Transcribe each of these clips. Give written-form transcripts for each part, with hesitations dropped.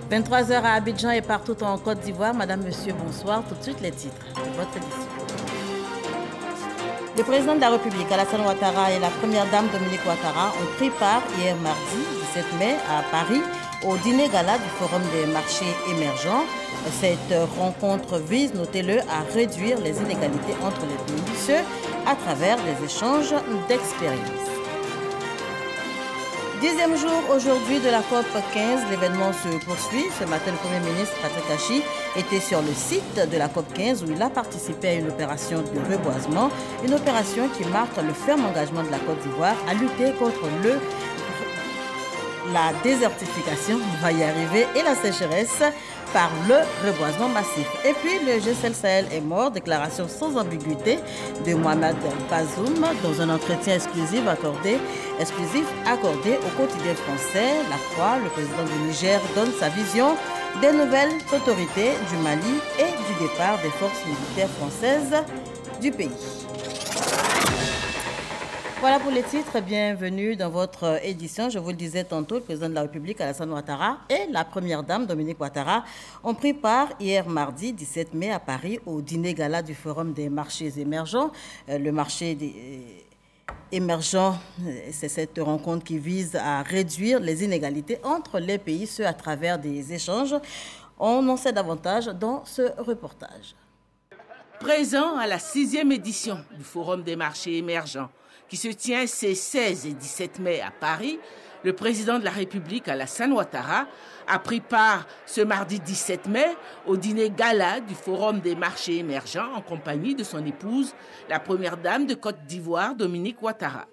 23 heures à Abidjan et partout en Côte d'Ivoire. Madame, monsieur, bonsoir. Tout de suite, les titres de votre édition. Le président de la République, Alassane Ouattara, et la première dame, Dominique Ouattara, ont pris part hier mardi 17 mai à Paris au dîner gala du Forum des marchés émergents. Cette rencontre vise, notez-le, à réduire les inégalités entre les pays, ce à travers des échanges d'expériences. 10e jour aujourd'hui de la COP 15, l'événement se poursuit. Ce matin, le Premier ministre Patrick Achi était sur le site de la COP 15 où il a participé à une opération de reboisement, une opération qui marque le ferme engagement de la Côte d'Ivoire à lutter contre la désertification, on va y arriver, et la sécheresse par le reboisement massif. Et puis le G7 Sahel est mort, déclaration sans ambiguïté de Mohamed Bazoum dans un entretien exclusif accordé au quotidien français. La Croix, le président du Niger, donne sa vision des nouvelles autorités du Mali et du départ des forces militaires françaises du pays. Voilà pour les titres, bienvenue dans votre édition. Je vous le disais tantôt, le président de la République, Alassane Ouattara, et la première dame, Dominique Ouattara, ont pris part hier mardi 17 mai à Paris au dîner gala du Forum des marchés émergents. Le marché des émergents, c'est cette rencontre qui vise à réduire les inégalités entre les pays, ce à travers des échanges. On en sait davantage dans ce reportage. Présent à la 6e édition du Forum des marchés émergents, qui se tient ces 16 et 17 mai à Paris, le président de la République, Alassane Ouattara, a pris part ce mardi 17 mai au dîner gala du Forum des marchés émergents en compagnie de son épouse, la première dame de Côte d'Ivoire, Dominique Ouattara.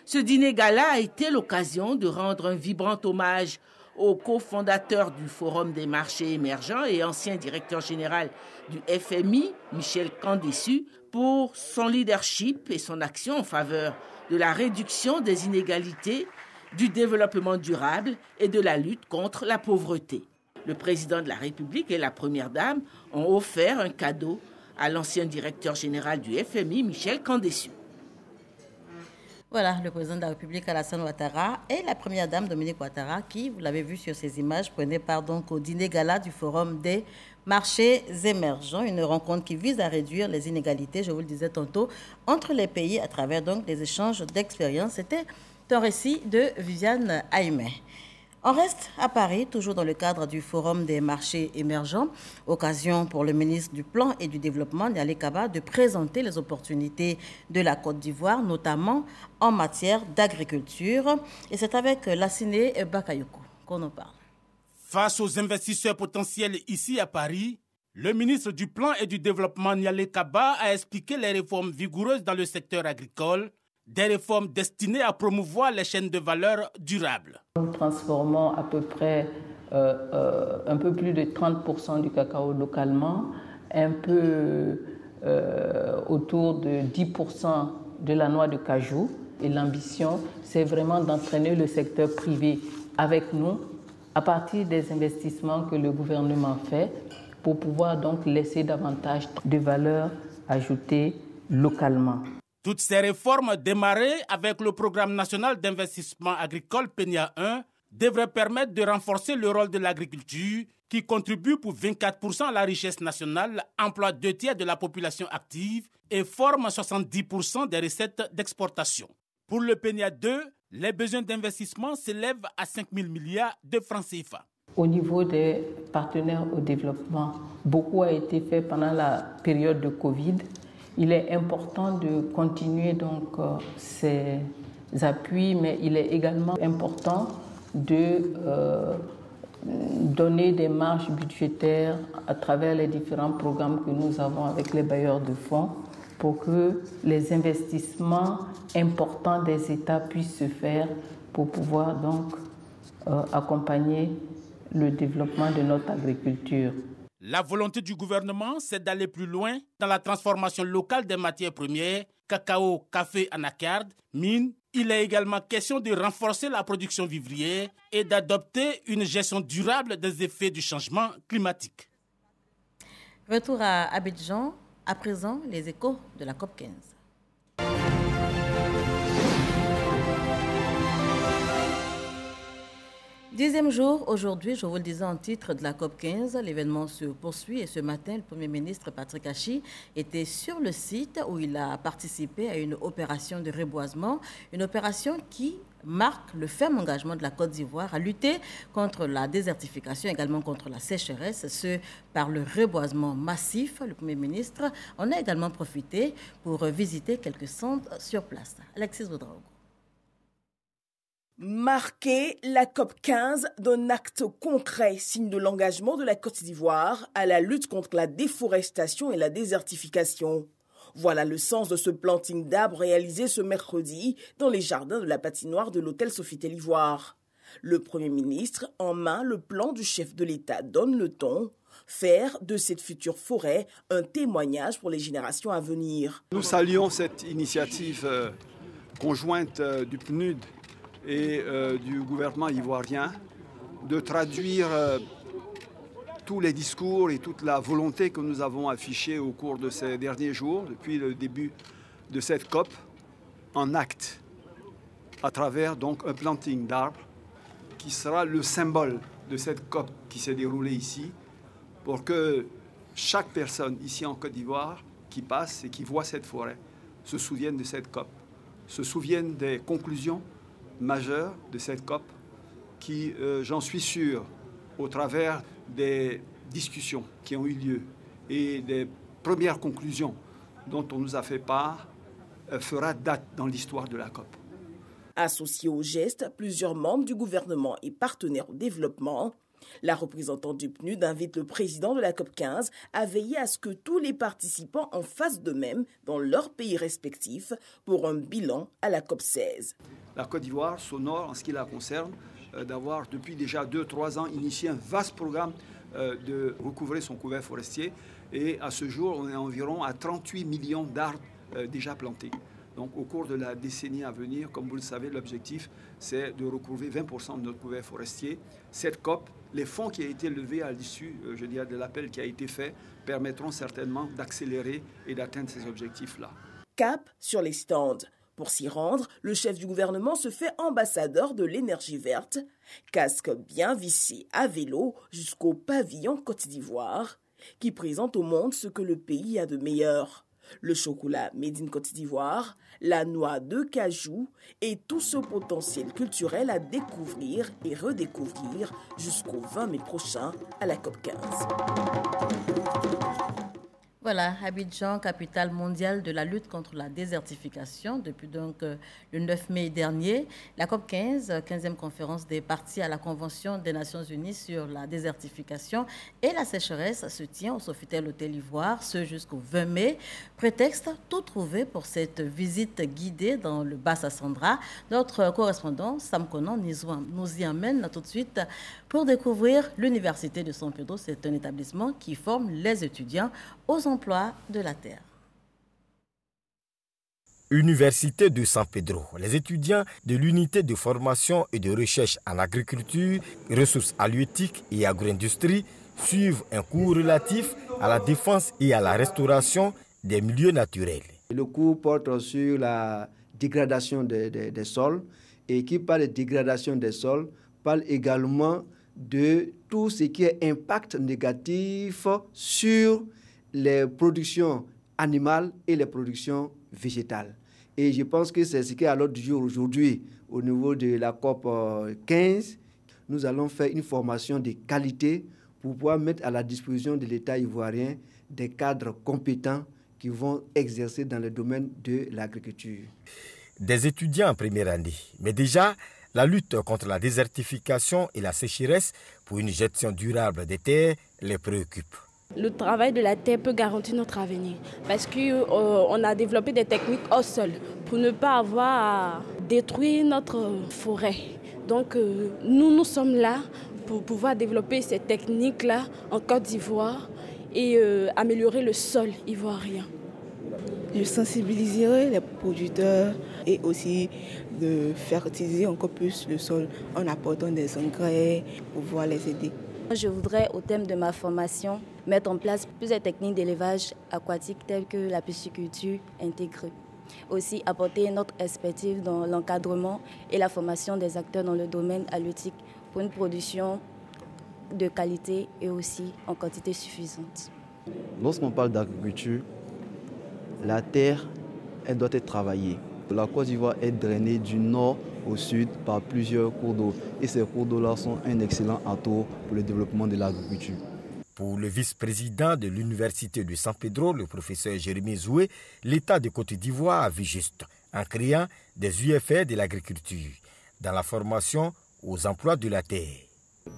Ce dîner gala a été l'occasion de rendre un vibrant hommage au cofondateur du Forum des marchés émergents et ancien directeur général du FMI, Michel Kandessu, pour son leadership et son action en faveur de la réduction des inégalités, du développement durable et de la lutte contre la pauvreté. Le président de la République et la première dame ont offert un cadeau à l'ancien directeur général du FMI, Michel Kandessu. Voilà, le président de la République, Alassane Ouattara, et la première dame, Dominique Ouattara, qui, vous l'avez vu sur ces images, prenaient part donc au dîner gala du Forum des marchés émergents, une rencontre qui vise à réduire les inégalités, je vous le disais tantôt, entre les pays à travers donc des échanges d'expériences. C'était un récit de Viviane Aïmé. On reste à Paris, toujours dans le cadre du Forum des marchés émergents. Occasion pour le ministre du Plan et du Développement, Nialé Kaba, de présenter les opportunités de la Côte d'Ivoire, notamment en matière d'agriculture. Et c'est avec Lassine Bakayoko qu'on en parle. Face aux investisseurs potentiels ici à Paris, le ministre du Plan et du Développement, Nialé Kaba, a expliqué les réformes vigoureuses dans le secteur agricole, des réformes destinées à promouvoir les chaînes de valeur durables. Nous transformons à peu près un peu plus de 30% du cacao localement, un peu autour de 10% de la noix de cajou. Et l'ambition, c'est vraiment d'entraîner le secteur privé avec nous à partir des investissements que le gouvernement fait pour pouvoir donc laisser davantage de valeur ajoutée localement. Toutes ces réformes démarrées avec le programme national d'investissement agricole PENIA 1 devraient permettre de renforcer le rôle de l'agriculture qui contribue pour 24% à la richesse nationale, emploie 2/3 de la population active et forme 70% des recettes d'exportation. Pour le PENIA 2, les besoins d'investissement s'élèvent à 5 000 milliards de francs CFA. Au niveau des partenaires au développement, beaucoup a été fait pendant la période de Covid. Il est important de continuer donc ces appuis, mais il est également important de donner des marges budgétaires à travers les différents programmes que nous avons avec les bailleurs de fonds pour que les investissements importants des États puissent se faire pour pouvoir donc accompagner le développement de notre agriculture. La volonté du gouvernement, c'est d'aller plus loin dans la transformation locale des matières premières, cacao, café, anacarde, mines. Il est également question de renforcer la production vivrière et d'adopter une gestion durable des effets du changement climatique. Retour à Abidjan, à présent les échos de la COP 15. 10e jour, aujourd'hui, je vous le disais en titre de la COP15, l'événement se poursuit et ce matin, le Premier ministre Patrick Achi était sur le site où il a participé à une opération de reboisement, une opération qui marque le ferme engagement de la Côte d'Ivoire à lutter contre la désertification, également contre la sécheresse, ce par le reboisement massif. Le Premier ministre en a également profité pour visiter quelques centres sur place. Alexis Ouedraogo. Marquer la COP15 d'un acte concret, signe de l'engagement de la Côte d'Ivoire à la lutte contre la déforestation et la désertification. Voilà le sens de ce planting d'arbres réalisé ce mercredi dans les jardins de la patinoire de l'hôtel Sofitel Ivoire. Le Premier ministre, en main le plan du chef de l'État, donne le ton. Faire de cette future forêt un témoignage pour les générations à venir. Nous saluons cette initiative conjointe du PNUD et du gouvernement ivoirien de traduire tous les discours et toute la volonté que nous avons affichée au cours de ces derniers jours, depuis le début de cette COP, en actes, à travers donc un planting d'arbres qui sera le symbole de cette COP qui s'est déroulée ici, pour que chaque personne ici en Côte d'Ivoire qui passe et qui voit cette forêt se souvienne de cette COP, se souvienne des conclusions majeures de cette COP qui, j'en suis sûr, au travers des discussions qui ont eu lieu et des premières conclusions dont on nous a fait part, fera date dans l'histoire de la COP. Associés au geste, plusieurs membres du gouvernement et partenaires au développement, la représentante du PNUD invite le président de la COP15 à veiller à ce que tous les participants en fassent de même dans leurs pays respectifs pour un bilan à la COP16. La Côte d'Ivoire s'honore en ce qui la concerne d'avoir depuis déjà 2-3 ans initié un vaste programme de recouvrer son couvert forestier et à ce jour on est environ à 38 millions d'arbres déjà plantés. Donc au cours de la décennie à venir, comme vous le savez, l'objectif c'est de recouvrer 20% de notre couvert forestier. Cette COP, les fonds qui ont été levés à l'issue, de l'appel qui a été fait, permettront certainement d'accélérer et d'atteindre ces objectifs-là. Cap sur les stands. Pour s'y rendre, le chef du gouvernement se fait ambassadeur de l'énergie verte, casque bien vissé à vélo jusqu'au pavillon Côte d'Ivoire, qui présente au monde ce que le pays a de meilleur. Le chocolat made in Côte d'Ivoire, la noix de cajou et tout ce potentiel culturel à découvrir et redécouvrir jusqu'au 20 mai prochain à la COP15. Voilà, Abidjan, capitale mondiale de la lutte contre la désertification. Depuis donc le 9 mai dernier, la COP15, 15e conférence des parties à la Convention des Nations Unies sur la désertification et la sécheresse, se tient au Sofitel Hôtel Ivoire, ce jusqu'au 20 mai. Prétexte tout trouvé pour cette visite guidée dans le Bassa-Sandra. Notre correspondant, Sam Konan, nous y emmène tout de suite pour découvrir l'Université de San Pedro. C'est un établissement qui forme les étudiants aux emplois de la terre. Université de San Pedro. Les étudiants de l'unité de formation et de recherche en agriculture, ressources halieutiques et agro-industrie suivent un cours relatif à la défense et à la restauration des milieux naturels. Le cours porte sur la dégradation des sols et qui parle de dégradation des sols parle également de tout ce qui est impact négatif sur les productions animales et les productions végétales. Et je pense que c'est ce qui est à l'ordre du jour aujourd'hui au niveau de la COP 15. Nous allons faire une formation de qualité pour pouvoir mettre à la disposition de l'État ivoirien des cadres compétents qui vont exercer dans le domaine de l'agriculture. Des étudiants en première année, mais déjà, la lutte contre la désertification et la sécheresse pour une gestion durable des terres les préoccupe. Le travail de la terre peut garantir notre avenir parce qu'on a développé des techniques au sol pour ne pas avoir à détruire notre forêt. Donc nous sommes là pour pouvoir développer ces techniques-là en Côte d'Ivoire et améliorer le sol ivoirien. Je sensibiliserai les producteurs et aussi de fertiliser encore plus le sol en apportant des engrais pour pouvoir les aider. Je voudrais, au thème de ma formation, mettre en place plusieurs techniques d'élevage aquatique telles que la pisciculture intégrée. Aussi apporter notre expertise dans l'encadrement et la formation des acteurs dans le domaine halieutique pour une production de qualité et aussi en quantité suffisante. Lorsqu'on parle d'agriculture, la terre, elle doit être travaillée. La Côte d'Ivoire est drainée du nord au sud par plusieurs cours d'eau. Et ces cours d'eau-là sont un excellent atout pour le développement de l'agriculture. Pour le vice-président de l'Université de San Pedro, le professeur Jérémy Zoué, l'État de Côte d'Ivoire a vu juste en créant des UFR de l'agriculture dans la formation aux emplois de la terre.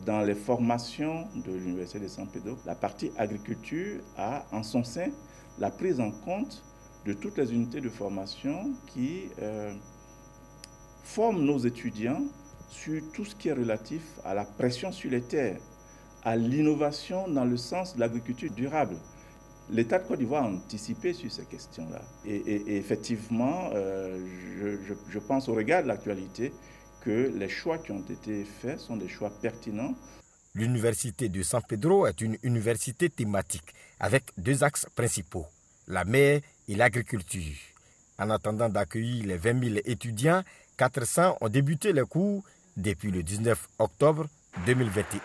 Dans les formations de l'Université de San Pedro, la partie agriculture a en son sein la prise en compte de toutes les unités de formation qui forment nos étudiants sur tout ce qui est relatif à la pression sur les terres, à l'innovation dans le sens de l'agriculture durable. L'État de Côte d'Ivoire a anticipé sur ces questions-là. Et effectivement, je pense au regard de l'actualité que les choix qui ont été faits sont des choix pertinents. L'Université de San Pedro est une université thématique avec 2 axes principaux, la mer et l'agriculture. En attendant d'accueillir les 20 000 étudiants, 400 ont débuté les cours depuis le 19 octobre 2021.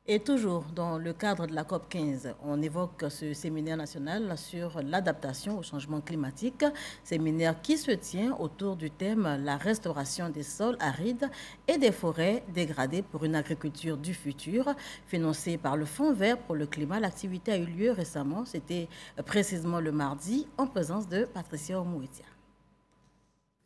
Et toujours dans le cadre de la COP15, on évoque ce séminaire national sur l'adaptation au changement climatique, séminaire qui se tient autour du thème « La restauration des sols arides et des forêts dégradées pour une agriculture du futur », financé par le Fonds vert pour le climat. L'activité a eu lieu récemment, c'était précisément le mardi, en présence de Patricia Omouetia.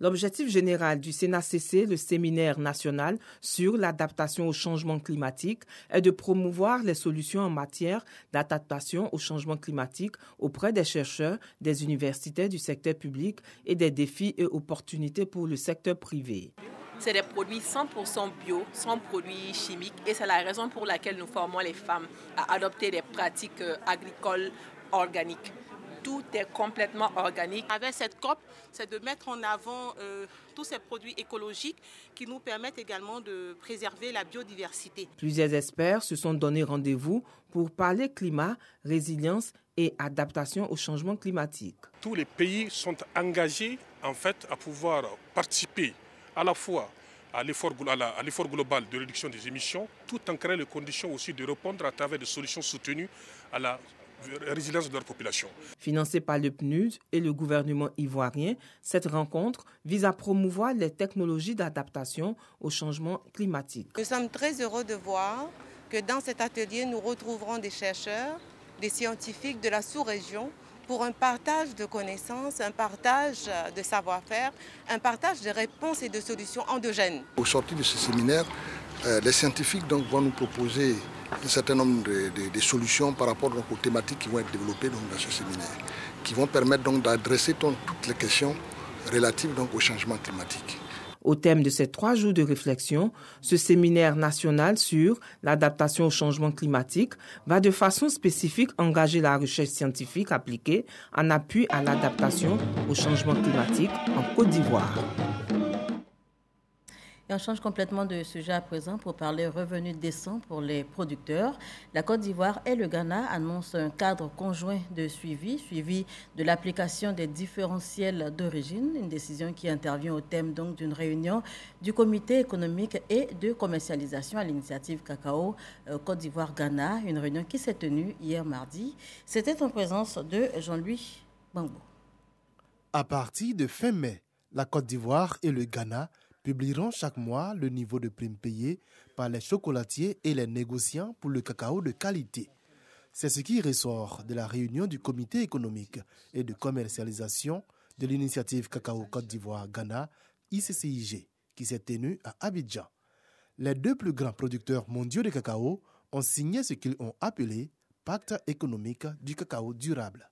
L'objectif général du CNACC, le séminaire national sur l'adaptation au changement climatique, est de promouvoir les solutions en matière d'adaptation au changement climatique auprès des chercheurs, des universités du secteur public et des défis et opportunités pour le secteur privé. C'est des produits 100% bio, sans produits chimiques, et c'est la raison pour laquelle nous formons les femmes à adopter des pratiques agricoles organiques. Tout est complètement organique. Avec cette COP, c'est de mettre en avant tous ces produits écologiques qui nous permettent également de préserver la biodiversité. Plusieurs experts se sont donné rendez-vous pour parler climat, résilience et adaptation au changement climatique. Tous les pays sont engagés en fait à pouvoir participer à la fois à l'effort global de réduction des émissions, tout en créant les conditions aussi de répondre à travers des solutions soutenues à la résilience de leur population. Financée par le PNUD et le gouvernement ivoirien, cette rencontre vise à promouvoir les technologies d'adaptation au changement climatique. Nous sommes très heureux de voir que dans cet atelier, nous retrouverons des chercheurs, des scientifiques de la sous-région pour un partage de connaissances, un partage de savoir-faire, un partage de réponses et de solutions endogènes. Au sortir de ce séminaire, les scientifiques vont nous proposer un certain nombre de solutions par rapport aux thématiques qui vont être développées dans ce séminaire, qui vont permettre d'adresser toutes les questions relatives au changement climatique. Au thème de ces 3 jours de réflexion, ce séminaire national sur l'adaptation au changement climatique va de façon spécifique engager la recherche scientifique appliquée en appui à l'adaptation au changement climatique en Côte d'Ivoire. Et on change complètement de sujet à présent pour parler revenus décents pour les producteurs. La Côte d'Ivoire et le Ghana annoncent un cadre conjoint de suivi de l'application des différentiels d'origine, une décision qui intervient au thème donc d'une réunion du comité économique et de commercialisation à l'initiative Cacao Côte d'Ivoire-Ghana, une réunion qui s'est tenue hier mardi. C'était en présence de Jean-Louis Bangbo. À partir de fin mai, la Côte d'Ivoire et le Ghana publieront chaque mois le niveau de prime payé par les chocolatiers et les négociants pour le cacao de qualité. C'est ce qui ressort de la réunion du comité économique et de commercialisation de l'initiative Cacao Côte d'Ivoire-Ghana, ICCIG, qui s'est tenue à Abidjan. Les 2 plus grands producteurs mondiaux de cacao ont signé ce qu'ils ont appelé Pacte économique du cacao durable.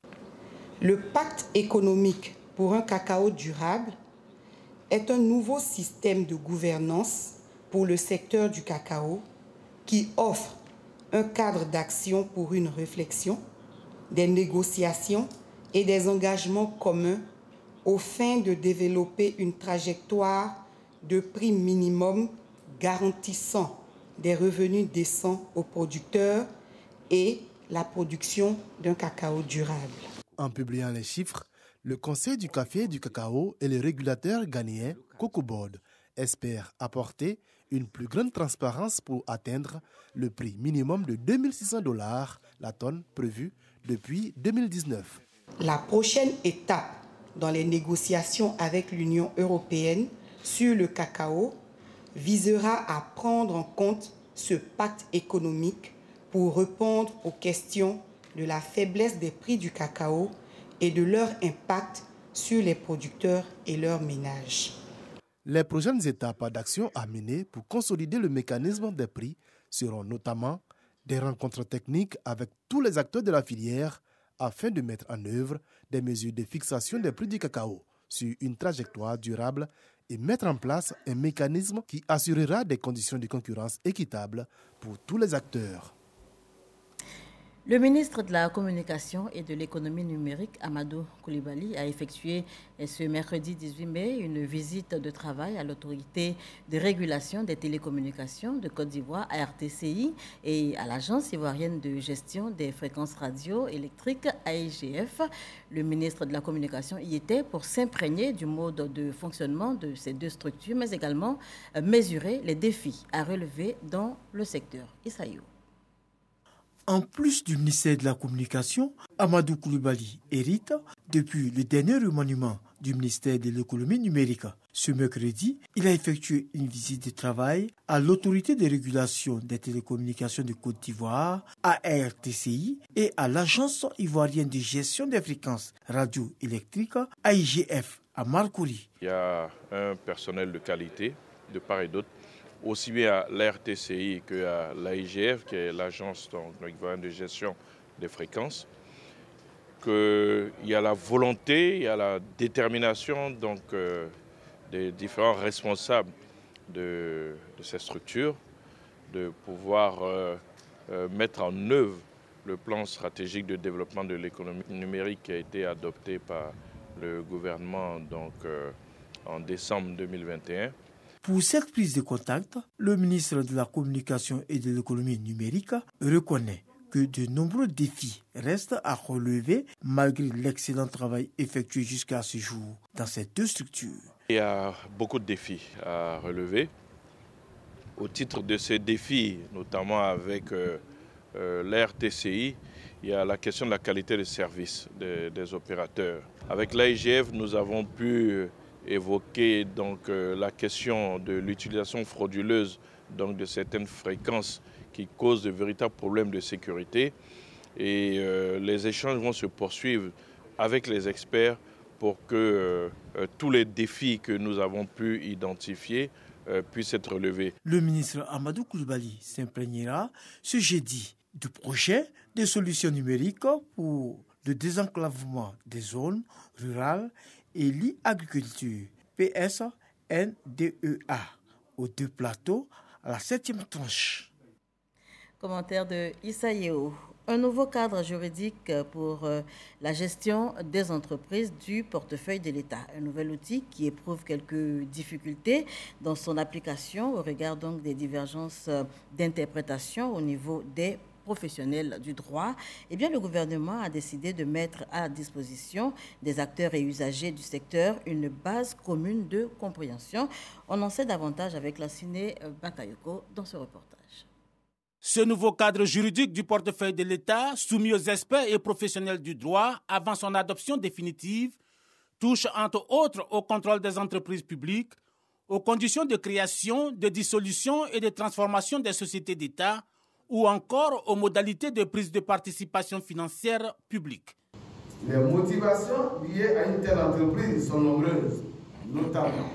Le pacte économique pour un cacao durable est un nouveau système de gouvernance pour le secteur du cacao qui offre un cadre d'action pour une réflexion, des négociations et des engagements communs aux fins de développer une trajectoire de prix minimum garantissant des revenus décents aux producteurs et la production d'un cacao durable. En publiant les chiffres, le Conseil du café et du cacao et le régulateur ghanéen Cocoa Board espère apporter une plus grande transparence pour atteindre le prix minimum de $2600 la tonne prévue depuis 2019. La prochaine étape dans les négociations avec l'Union européenne sur le cacao visera à prendre en compte ce pacte économique pour répondre aux questions de la faiblesse des prix du cacao et de leur impact sur les producteurs et leurs ménages. Les prochaines étapes d'action à mener pour consolider le mécanisme des prix seront notamment des rencontres techniques avec tous les acteurs de la filière afin de mettre en œuvre des mesures de fixation des prix du cacao sur une trajectoire durable et mettre en place un mécanisme qui assurera des conditions de concurrence équitables pour tous les acteurs. Le ministre de la Communication et de l'Économie numérique, Amadou Coulibaly, a effectué ce mercredi 18 mai une visite de travail à l'autorité de régulation des télécommunications de Côte d'Ivoire, ARTCI, et à l'Agence ivoirienne de gestion des fréquences radioélectriques, AIGF. Le ministre de la Communication y était pour s'imprégner du mode de fonctionnement de ces deux structures, mais également mesurer les défis à relever dans le secteur. Issaïou. En plus du ministère de la Communication, Amadou Coulibaly hérite depuis le dernier remaniement du ministère de l'Économie numérique. Ce mercredi, il a effectué une visite de travail à l'autorité de régulation des télécommunications de Côte d'Ivoire, ARTCI, et à l'Agence ivoirienne de gestion des fréquences radioélectriques, AIGF, à Marcory. Il y a un personnel de qualité de part et d'autre, aussi bien à l'ARTCI qu'à l'AIGF, qui est l'agence ivoirienne de gestion des fréquences, qu'il y a la volonté, il y a la détermination des différents responsables de ces structures de pouvoir mettre en œuvre le plan stratégique de développement de l'économie numérique qui a été adopté par le gouvernement en décembre 2021. Pour cette prise de contact, le ministre de la Communication et de l'Économie numérique reconnaît que de nombreux défis restent à relever malgré l'excellent travail effectué jusqu'à ce jour dans ces deux structures. Il y a beaucoup de défis à relever. Au titre de ces défis, notamment avec l'ARTCI, il y a la question de la qualité de service des opérateurs. Avec l'AIGF, nous avons pu évoquer la question de l'utilisation frauduleuse de certaines fréquences qui causent de véritables problèmes de sécurité. Et les échanges vont se poursuivre avec les experts pour que tous les défis que nous avons pu identifier puissent être relevés. Le ministre Amadou Coulibaly s'imprégnera ce jeudi du projet de solutions numériques pour le désenclavement des zones rurales et l'agriculture, PSNDEA, aux deux plateaux à la 7e tranche. Commentaire de Issaïou. Un nouveau cadre juridique pour la gestion des entreprises du portefeuille de l'État. Un nouvel outil qui éprouve quelques difficultés dans son application au regard donc des divergences d'interprétation au niveau des professionnels du droit. Eh bien, le gouvernement a décidé de mettre à la disposition des acteurs et usagers du secteur une base commune de compréhension. On en sait davantage avec la Ciné Bakayoko dans ce reportage. Ce nouveau cadre juridique du portefeuille de l'État, soumis aux experts et professionnels du droit avant son adoption définitive, touche entre autres au contrôle des entreprises publiques, aux conditions de création, de dissolution et de transformation des sociétés d'État, ou encore aux modalités de prise de participation financière publique. Les motivations liées à une telle entreprise sont nombreuses, notamment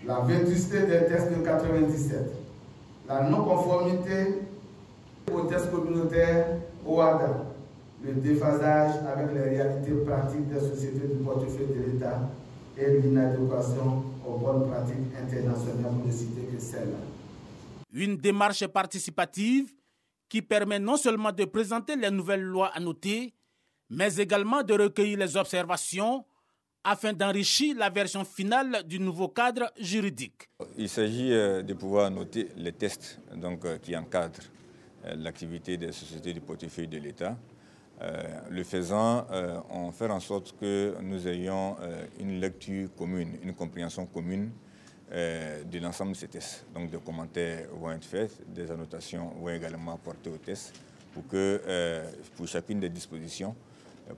la vétusté des tests de 1997, la non-conformité aux tests communautaires OADA, le déphasage avec les réalités pratiques des sociétés du portefeuille de l'État et l'inadéquation aux bonnes pratiques internationales, pour ne citer que celle-là. Une démarche participative qui permet non seulement de présenter les nouvelles lois annotées, mais également de recueillir les observations afin d'enrichir la version finale du nouveau cadre juridique. Il s'agit de pouvoir noter les tests qui encadrent l'activité des sociétés du portefeuille de l'État. Le faisant, on fait en sorte que nous ayons une lecture commune, une compréhension commune de l'ensemble de ces tests. Donc des commentaires vont être faits, des annotations vont également apporter aux tests pour que pour chacune des dispositions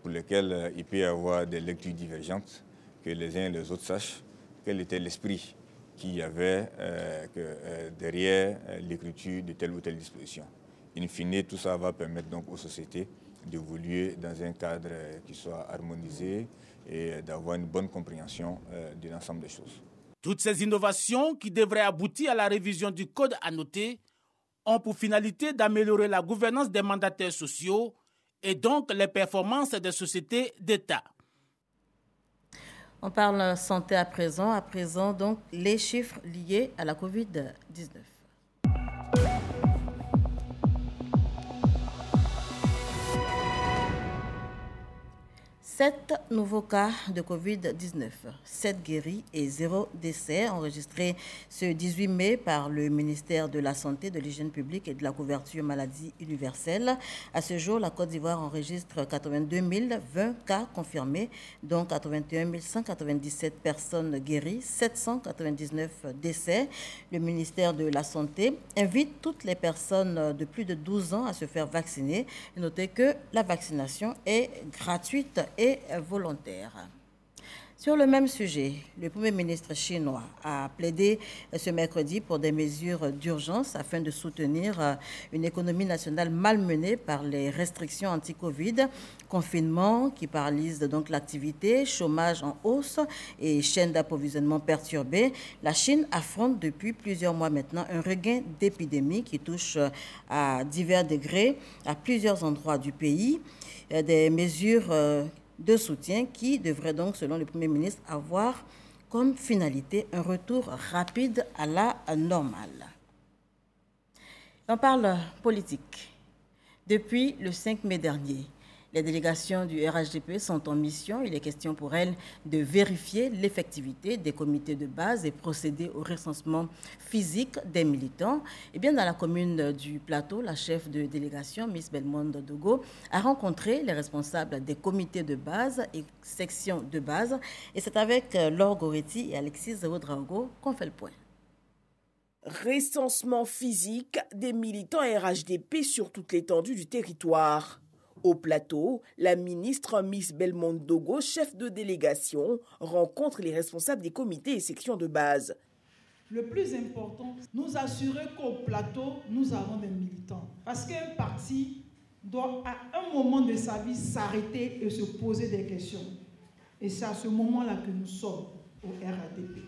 pour lesquelles il peut y avoir des lectures divergentes, que les uns et les autres sachent quel était l'esprit qu'il y avait derrière l'écriture de telle ou telle disposition. In fine, tout ça va permettre donc aux sociétés d'évoluer dans un cadre qui soit harmonisé et d'avoir une bonne compréhension de l'ensemble des choses. Toutes ces innovations qui devraient aboutir à la révision du code annoté ont pour finalité d'améliorer la gouvernance des mandataires sociaux et donc les performances des sociétés d'État. On parle santé à présent. À présent, donc, les chiffres liés à la COVID-19. 7 nouveaux cas de Covid-19, 7 guéris et 0 décès enregistrés ce 18 mai par le ministère de la Santé, de l'Hygiène publique et de la couverture maladie universelle. À ce jour, la Côte d'Ivoire enregistre 82 020 cas confirmés, dont 81 197 personnes guéries, 799 décès. Le ministère de la Santé invite toutes les personnes de plus de 12 ans à se faire vacciner. Notez que la vaccination est gratuite et volontaire. Sur le même sujet, le Premier ministre chinois a plaidé ce mercredi pour des mesures d'urgence afin de soutenir une économie nationale malmenée par les restrictions anti-Covid, confinement qui paralyse donc l'activité, chômage en hausse et chaîne d'approvisionnement perturbée. La Chine affronte depuis plusieurs mois maintenant un regain d'épidémie qui touche à divers degrés à plusieurs endroits du pays. Des mesures de soutien qui devrait donc, selon le Premier ministre, avoir comme finalité un retour rapide à la normale. On parle politique. Depuis le 5 mai dernier, les délégations du RHDP sont en mission. Il est question pour elles de vérifier l'effectivité des comités de base et procéder au recensement physique des militants. Et bien, dans la commune du Plateau, la chef de délégation, Miss Belmondo Dogo, a rencontré les responsables des comités de base et sections de base. Et c'est avec Laure Goretti et Alexis Ouedraogo qu'on fait le point. Recensement physique des militants RHDP sur toute l'étendue du territoire. Au Plateau, la ministre Miss Belmondo Dogo, chef de délégation, rencontre les responsables des comités et sections de base. Le plus important, nous assurer qu'au Plateau, nous avons des militants. Parce qu'un parti doit, à un moment de sa vie, s'arrêter et se poser des questions. Et c'est à ce moment-là que nous sommes au RHDP.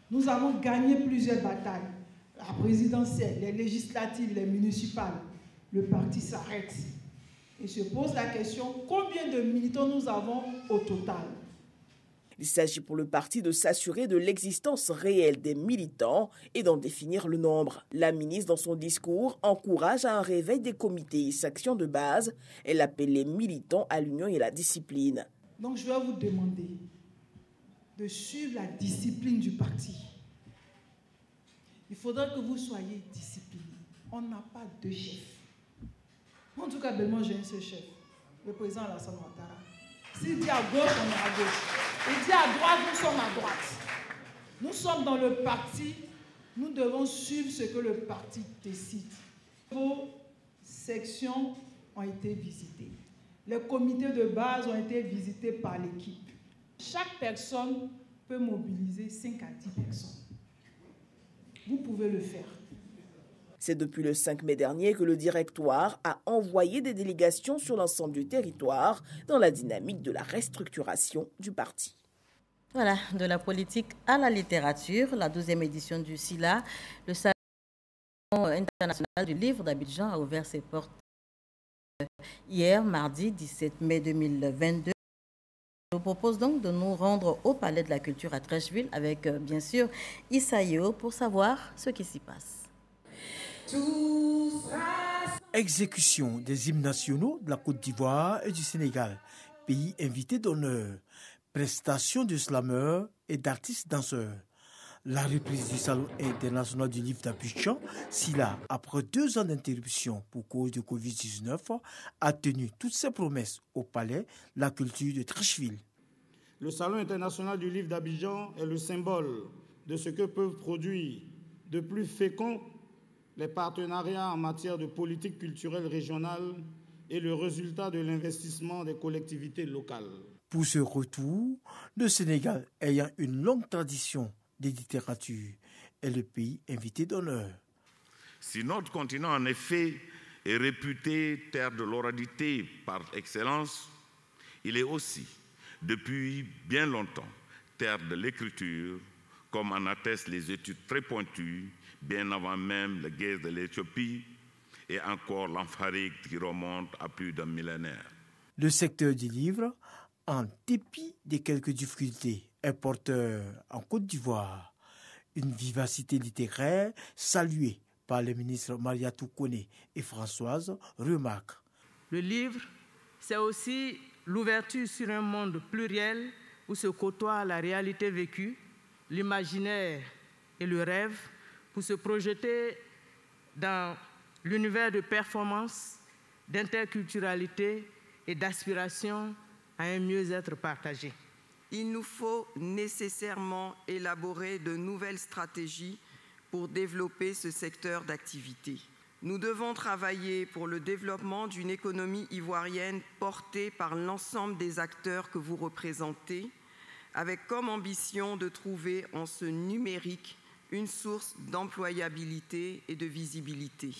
Nous avons gagné plusieurs batailles. La présidentielle, les législatives, les municipales. Le parti s'arrête. Et se pose la question, combien de militants nous avons au total? Il s'agit pour le parti de s'assurer de l'existence réelle des militants et d'en définir le nombre. La ministre, dans son discours, encourage à un réveil des comités et sections de base. Elle appelle les militants à l'union et à la discipline. Donc je vais vous demander de suivre la discipline du parti. Il faudra que vous soyez disciplinés. On n'a pas de chef. En tout cas, moi, j'ai un seul chef, le président Alassane Ouattara. S'il dit à gauche, on est à gauche. Il dit à droite, nous sommes à droite. Nous sommes dans le parti, nous devons suivre ce que le parti décide. Vos sections ont été visitées. Les comités de base ont été visités par l'équipe. Chaque personne peut mobiliser 5 à 10 personnes. Vous pouvez le faire. C'est depuis le 5 mai dernier que le directoire a envoyé des délégations sur l'ensemble du territoire dans la dynamique de la restructuration du parti. Voilà, de la politique à la littérature, la 12e édition du SILA, le Salon international du livre d'Abidjan a ouvert ses portes hier, mardi 17 mai 2022. Je vous propose donc de nous rendre au Palais de la Culture à Treichville avec, bien sûr, Issa Yeo pour savoir ce qui s'y passe. Exécution des hymnes nationaux de la Côte d'Ivoire et du Sénégal, pays invité d'honneur, prestation de slameurs et d'artistes danseurs. La reprise du Salon international du livre d'Abidjan, SILA, après 2 ans d'interruption pour cause de Covid-19, a tenu toutes ses promesses au Palais de la Culture de Treichville. Le Salon international du livre d'Abidjan est le symbole de ce que peuvent produire de plus fécond les partenariats en matière de politique culturelle régionale et le résultat de l'investissement des collectivités locales. Pour ce retour, le Sénégal ayant une longue tradition de littérature est le pays invité d'honneur. Si notre continent, en effet, est réputé terre de l'oralité par excellence, il est aussi, depuis bien longtemps, terre de l'écriture, comme en attestent les études très pointues, bien avant même la guerre de l'Éthiopie et encore l'Amharique qui remonte à plus d'un millénaire. Le secteur du livre, en dépit de quelques difficultés, est porteur en Côte d'Ivoire. Une vivacité littéraire saluée par les ministres Mariatou Kone et Françoise remarque. Le livre, c'est aussi l'ouverture sur un monde pluriel où se côtoient la réalité vécue, l'imaginaire et le rêve pour se projeter dans l'univers de performance, d'interculturalité et d'aspiration à un mieux-être partagé. Il nous faut nécessairement élaborer de nouvelles stratégies pour développer ce secteur d'activité. Nous devons travailler pour le développement d'une économie ivoirienne portée par l'ensemble des acteurs que vous représentez, avec comme ambition de trouver en ce numérique une source d'employabilité et de visibilité.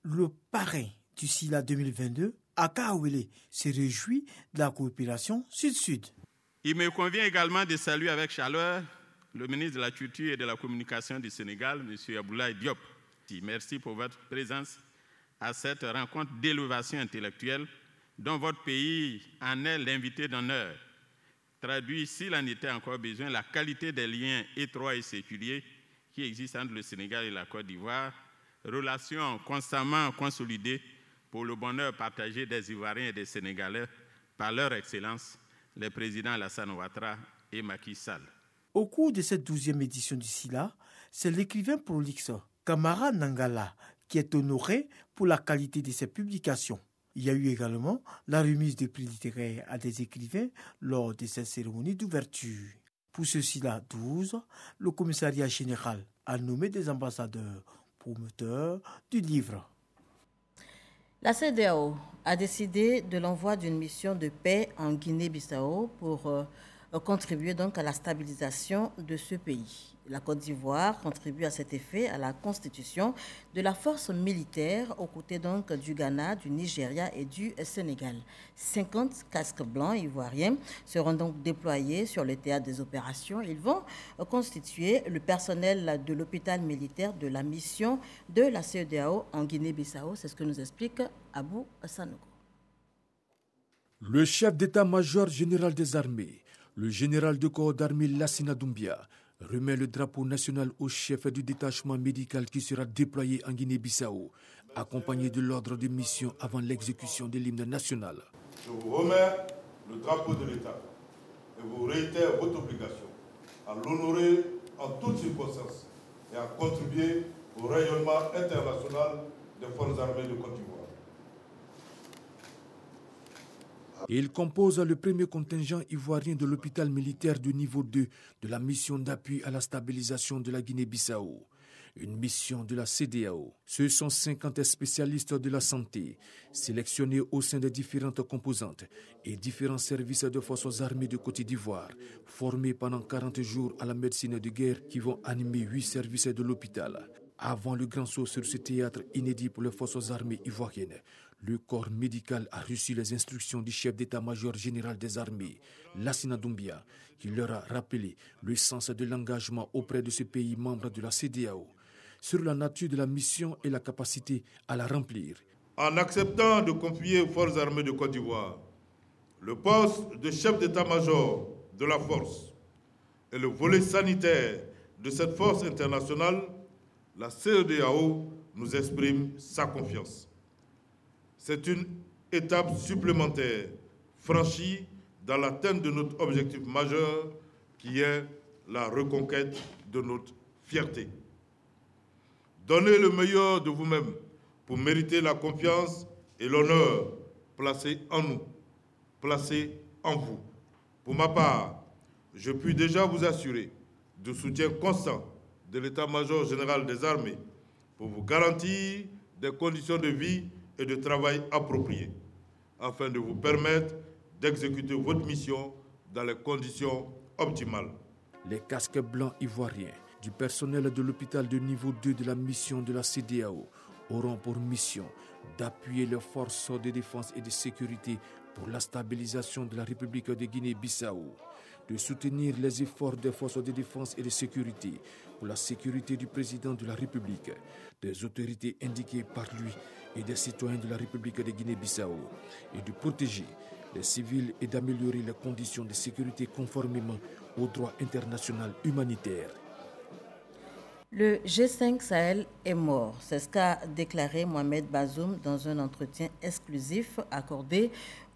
Le parrain du SILA 2022, Aka Awele, se réjouit de la coopération Sud-Sud. Il me convient également de saluer avec chaleur le ministre de la Culture et de la Communication du Sénégal, M. Aboulaye Diop. Merci pour votre présence à cette rencontre d'élévation intellectuelle dont votre pays en est l'invité d'honneur. Traduit, s'il en était encore besoin, la qualité des liens étroits et séculiers qui existent entre le Sénégal et la Côte d'Ivoire, relations constamment consolidées pour le bonheur partagé des Ivoiriens et des Sénégalais par leur excellence, les présidents Alassane Ouattara et Macky Sall. Au cours de cette 12e édition du SILA, c'est l'écrivain prolixe Kamara Nangala qui est honoré pour la qualité de ses publications. Il y a eu également la remise de prix littéraires à des écrivains lors de cette cérémonie d'ouverture. Pour ce SILA 12, le commissariat général a nommé des ambassadeurs promoteurs du livre. La CEDEAO a décidé de l'envoi d'une mission de paix en Guinée-Bissau pour contribuer donc à la stabilisation de ce pays. La Côte d'Ivoire contribue à cet effet à la constitution de la force militaire aux côtés donc du Ghana, du Nigeria et du Sénégal. 50 casques blancs ivoiriens seront donc déployés sur le théâtre des opérations. Ils vont constituer le personnel de l'hôpital militaire de la mission de la CEDEAO en Guinée-Bissau. C'est ce que nous explique Abou Sanogo. Le chef d'état-major général des armées, le général de corps d'armée Lassina Doumbia, remet le drapeau national au chef du détachement médical qui sera déployé en Guinée-Bissau, accompagné de l'ordre de mission avant l'exécution de l'hymne national. Je vous remets le drapeau de l'État et vous réitère votre obligation à l'honorer en toutes circonstances et à contribuer au rayonnement international des forces armées de Côte d'Ivoire. Il compose le premier contingent ivoirien de l'hôpital militaire de niveau 2 de la mission d'appui à la stabilisation de la Guinée-Bissau. Une mission de la CEDEAO. Ce sont 50 spécialistes de la santé, sélectionnés au sein des différentes composantes et différents services de forces armées de Côte d'Ivoire, formés pendant 40 jours à la médecine de guerre qui vont animer 8 services de l'hôpital. Avant le grand saut sur ce théâtre inédit pour les forces armées ivoiriennes, le corps médical a reçu les instructions du chef d'état-major général des armées, Lassina Doumbia, qui leur a rappelé le sens de l'engagement auprès de ce pays membre de la CEDEAO, sur la nature de la mission et la capacité à la remplir. En acceptant de confier aux forces armées de Côte d'Ivoire le poste de chef d'état-major de la force et le volet sanitaire de cette force internationale, la CEDEAO nous exprime sa confiance. C'est une étape supplémentaire franchie dans l'atteinte de notre objectif majeur qui est la reconquête de notre fierté. Donnez le meilleur de vous-même pour mériter la confiance et l'honneur placés en nous, placés en vous. Pour ma part, je puis déjà vous assurer du soutien constant de l'État-major général des armées pour vous garantir des conditions de vie et de travail appropriées, afin de vous permettre d'exécuter votre mission dans les conditions optimales. Les casques blancs ivoiriens du personnel de l'hôpital de niveau 2 de la mission de la CEDEAO auront pour mission d'appuyer les forces de défense et de sécurité pour la stabilisation de la République de Guinée-Bissau, de soutenir les efforts des forces de défense et de sécurité pour la sécurité du président de la République, des autorités indiquées par lui et des citoyens de la République de Guinée-Bissau, et de protéger les civils et d'améliorer les conditions de sécurité conformément au droit international humanitaire. Le G5 Sahel est mort. C'est ce qu'a déclaré Mohamed Bazoum dans un entretien exclusif accordé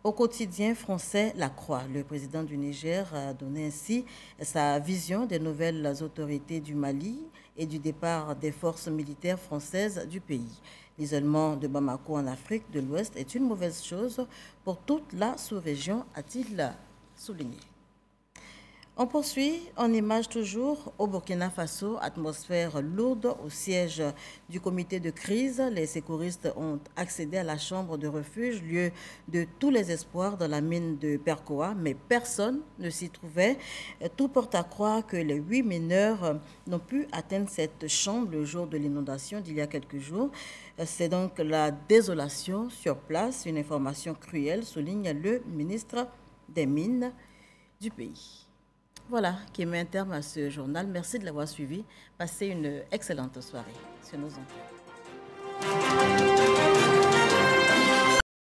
au quotidien français La Croix. Le président du Niger a donné ainsi sa vision des nouvelles autorités du Mali et du départ des forces militaires françaises du pays. L'isolement de Bamako en Afrique de l'Ouest est une mauvaise chose pour toute la sous-région, a-t-il souligné. On poursuit en image toujours au Burkina Faso, atmosphère lourde au siège du comité de crise. Les secouristes ont accédé à la chambre de refuge, lieu de tous les espoirs dans la mine de Perkoa, mais personne ne s'y trouvait. Tout porte à croire que les 8 mineurs n'ont pu atteindre cette chambre le jour de l'inondation d'il y a quelques jours. C'est donc la désolation sur place, une information cruelle, souligne le ministre des Mines du pays. Voilà qui met un terme à ce journal. Merci de l'avoir suivi. Passez une excellente soirée sur nos antennes.